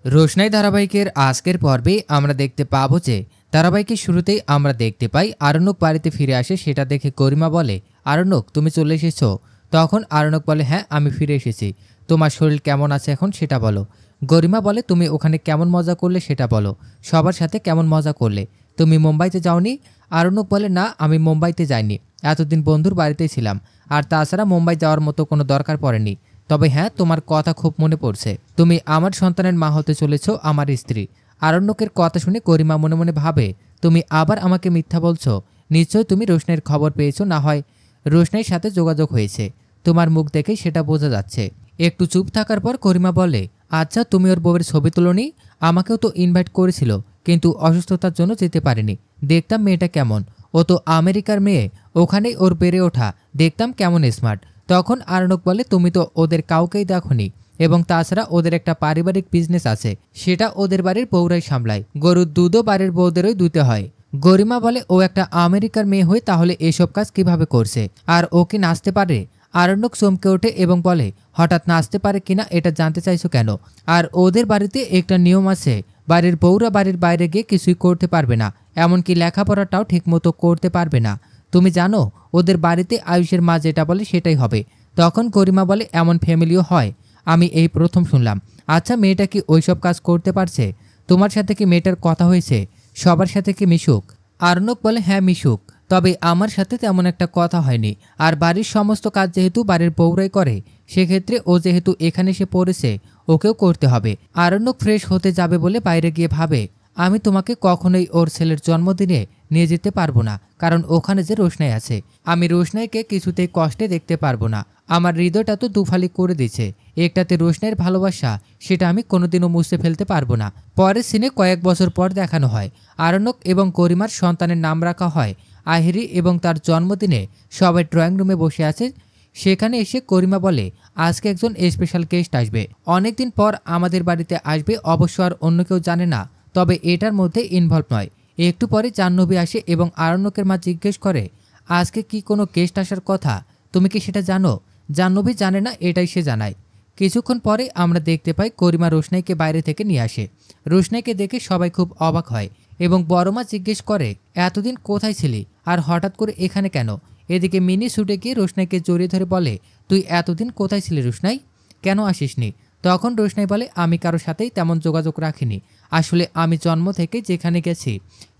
রোশনাই ধারাবাহিকের আজকের পর্বে আমরা দেখতে পাবো যে ধারাবাহিকের শুরুতেই আমরা দেখতে পাই আরণ্যক বাড়িতে ফিরে আসে। সেটা দেখে গরিমা বলে, আরণ্যক তুমি চলে এসেছো? তখন আরণ্যক বলে, হ্যাঁ আমি ফিরে এসেছি। তোমার শরীর কেমন আছে এখন সেটা বলো। গরিমা বলে, তুমি ওখানে কেমন মজা করলে সেটা বলো। সবার সাথে কেমন মজা করলে? তুমি মুম্বাইতে যাওনি? আরণ্যক বলে, না আমি মুম্বাইতে যাইনি, এতদিন বন্ধুর বাড়িতেই ছিলাম, আর তাছাড়া মুম্বাই যাওয়ার মতো কোনো দরকার পড়েনি। তবে হ্যাঁ, তোমার কথা খুব মনে পড়ছে। তুমি আমার সন্তানের মা হতে চলেছ, আমার স্ত্রী। আরণ্যকের কথা শুনে গরিমা মনে মনে ভাবে, তুমি আবার আমাকে মিথ্যা বলছো। নিশ্চয় তুমি রোশনাইয়ের খবর পেয়েছো, না হয় রোশনাইয়ের সাথে যোগাযোগ হয়েছে। তোমার মুখ দেখেই সেটা বোঝা যাচ্ছে। একটু চুপ থাকার পর গরিমা বলে, আচ্ছা তুমি ওর বউয়ের ছবি তোলনি? আমাকেও তো ইনভাইট করেছিল, কিন্তু অসুস্থতার জন্য যেতে পারিনি। দেখতাম মেয়েটা কেমন, ও তো আমেরিকার মেয়ে, ওখানেই ওর বেড়ে ওঠা, দেখতাম কেমন স্মার্ট। তখন আরণ্যক বলে, তুমি তো ওদের কাউকেই দেখোনি, এবং তাছাড়া ওদের একটা পারিবারিক বিজনেস আছে, সেটা ওদের বাড়ির বউরাই সামলায়। গরুর দুধও বাড়ির বউদেরই দুতে হয়। গরিমা বলে, ও একটা আমেরিকার মেয়ে হয়ে তাহলে এসব কাজ কিভাবে করছে? আর ও কি নাচতে পারে? আরণ্যক চমকে ওঠে এবং বলে, হঠাৎ নাচতে পারে কিনা এটা জানতে চাইছো কেন? আর ওদের বাড়িতে একটা নিয়ম আছে, বাড়ির বউরা বাড়ির বাইরে গিয়ে কিছুই করতে পারবে না, এমনকি লেখাপড়াটাও ঠিকমতো করতে পারবে না। তুমি জানো ওদের বাড়িতে আয়ুষের মা যেটা বলে সেটাই হবে। তখন গরিমা বলে, এমন ফ্যামিলিও হয়? আমি এই প্রথম শুনলাম। আচ্ছা মেয়েটা কি ওইসব কাজ করতে পারছে? তোমার সাথে কি মেয়েটার কথা হয়েছে? সবার সাথে কি মিশুক? আরণ্যক বলে, হ্যাঁ মিশুক, তবে আমার সাথে তেমন একটা কথা হয়নি। আর বাড়ির সমস্ত কাজ যেহেতু বাড়ির বউরাই করে, সেক্ষেত্রে ও যেহেতু এখানে এসে পড়েছে, ওকেও করতে হবে। আরণ্যক ফ্রেশ হতে যাবে বলে বাইরে গিয়ে ভাবে, আমি তোমাকে কখনোই ওর ছেলের জন্মদিনে নিয়ে যেতে পারবো না, কারণ ওখানে যে রোশনাই আছে। আমি রোশনাইকে কিছুতেই কষ্টে দেখতে পারবো না। আমার হৃদয়টা তো দুফালি করে দিচ্ছে। একটাতে রোশনাইয়ের ভালোবাসা, সেটা আমি কোনোদিনও মুছে ফেলতে পারবো না। পরের সিনে কয়েক বছর পর দেখানো হয় আরণ্যক এবং গরিমার সন্তানের নাম রাখা হয় আহিরি, এবং তার জন্মদিনে সবাই ড্রয়িং রুমে বসে আছে। সেখানে এসে গরিমা বলে, আজকে একজন স্পেশাল গেস্ট আসবে, অনেকদিন পর আমাদের বাড়িতে আসবে, অবশ্য আর অন্য কেউ জানে না, তবে এটার মধ্যে ইনভলভ নয়। একটু পরে জাহ্নবী আসে এবং আরণ্যকের মা জিজ্ঞেস করে, আজকে কি কোনো গেস্ট আসার কথা? তুমি কি সেটা জানো? জাহ্নবী জানে না, এটাই সে জানায়। কিছুক্ষণ পরে আমরা দেখতে পাই গরিমা রোশনাইকে বাইরে থেকে নিয়ে আসে। রোশনাইকে দেখে সবাই খুব অবাক হয় এবং বড়মা জিজ্ঞেস করে, এতদিন কোথায় ছিলি, আর হঠাৎ করে এখানে কেন? এদিকে মিনি ছুটে গিয়ে রোশনাইকে জড়িয়ে ধরে বলে, তুই এতদিন কোথায় ছিলি রোশনাই? কেন আসিসনি? তখন রোশনাই বলে, আমি কারোর সাথেই তেমন যোগাযোগ রাখিনি। আসলে আমি জন্ম থেকে যেখানে গেছি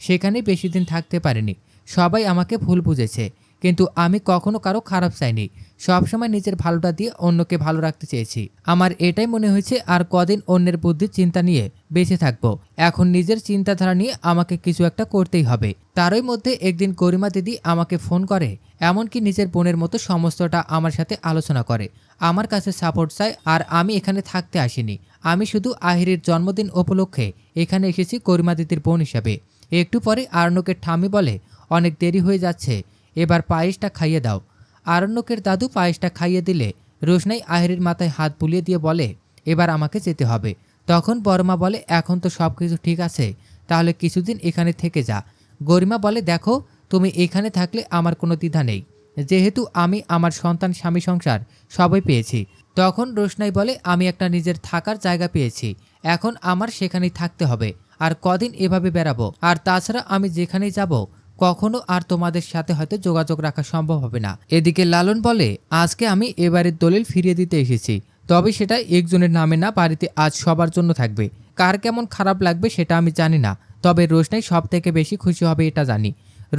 সেখানেই বেশি দিন থাকতে পারিনি। সবাই আমাকে ভুল বুঝেছে, কিন্তু আমি কখনো কারো খারাপ চাইনি। সবসময় নিজের ভালোটা দিয়ে অন্যকে ভালো রাখতে চেয়েছি। আমার এটাই মনে হয়েছে, আর কদিন অন্যের বুদ্ধির চিন্তা নিয়ে বেঁচে থাকবো। এখন নিজের চিন্তাধারা নিয়ে আমাকে কিছু একটা করতেই হবে। তারই মধ্যে একদিন গরিমা দিদি আমাকে ফোন করে, এমনকি নিজের বোনের মতো সমস্তটা আমার সাথে আলোচনা করে, আমার কাছে সাপোর্ট চায়। আর আমি এখানে থাকতে আসিনি, আমি শুধু আহিরির জন্মদিন উপলক্ষে এখানে এসেছি গরিমা দিদির বোন হিসাবে। একটু পরে আরণ্যকের ঠাম্মি বলে, অনেক দেরি হয়ে যাচ্ছে, এবার পায়েসটা খাইয়ে দাও। আরণ্যকের দাদু পায়েসটা খাইয়ে দিলে রোশনাই আহিরির মাথায় হাত বুলিয়ে দিয়ে বলে, এবার আমাকে যেতে হবে। তখন বড়মা বলে, এখন তো সব কিছু ঠিক আছে, তাহলে কিছুদিন এখানে থেকে যা। গরিমা বলে, দেখো তুমি এখানে থাকলে আমার কোনো দ্বিধা নেই, যেহেতু আমি আমার সন্তান স্বামী সংসার সবই পেয়েছি। তখন রোশনাই বলে, আমি একটা নিজের থাকার জায়গা পেয়েছি, এখন আমার সেখানেই থাকতে হবে। আর কদিন এভাবে বেড়াবো, আর তাছাড়া আমি যেখানেই যাব কখনো আর তোমাদের সাথে হয়তো যোগাযোগ রাখা সম্ভব হবে না। এদিকে লালন বলে, আজকে আমি এবারের দলিল ফিরিয়ে দিতে এসেছি, তবে সেটা একজনের নামে না, বাড়িতে আজ সবার জন্য থাকবে। কার কেমন খারাপ লাগবে সেটা আমি জানি না, তবে রোশনাই সব থেকে বেশি খুশি হবে এটা জানি।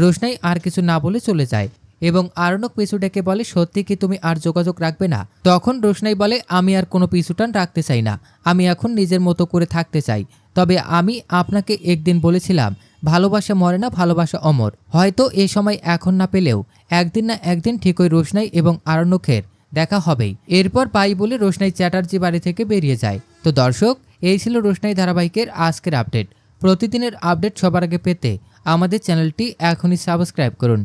রোশনাই আর কিছু না বলে চলে যায় এবং আরণ্যক পিছু ডেকে বলে, সত্যি কি তুমি আর যোগাযোগ রাখবে না? তখন রোশনাই বলে, আমি আর কোনো পিছুটান রাখতে চাই না, আমি এখন নিজের মতো করে থাকতে চাই। তবে আমি আপনাকে একদিন বলেছিলাম, ভালোবাসা মরে না, ভালোবাসা অমর। হয়তো এ সময় এখন না পেলেও একদিন না একদিন ঠিকই রোশনাই এবং আরণ্যকের দেখা হবেই। এরপর পাই বলে রোশনাই চ্যাটার্জি বাড়ি থেকে বেরিয়ে যায়। তো দর্শক, এই ছিল রোশনাই ধারাবাহিকের আজকের আপডেট। প্রতিদিনের আপডেট সবার আগে পেতে আমাদের চ্যানেলটি এখনই সাবস্ক্রাইব করুন।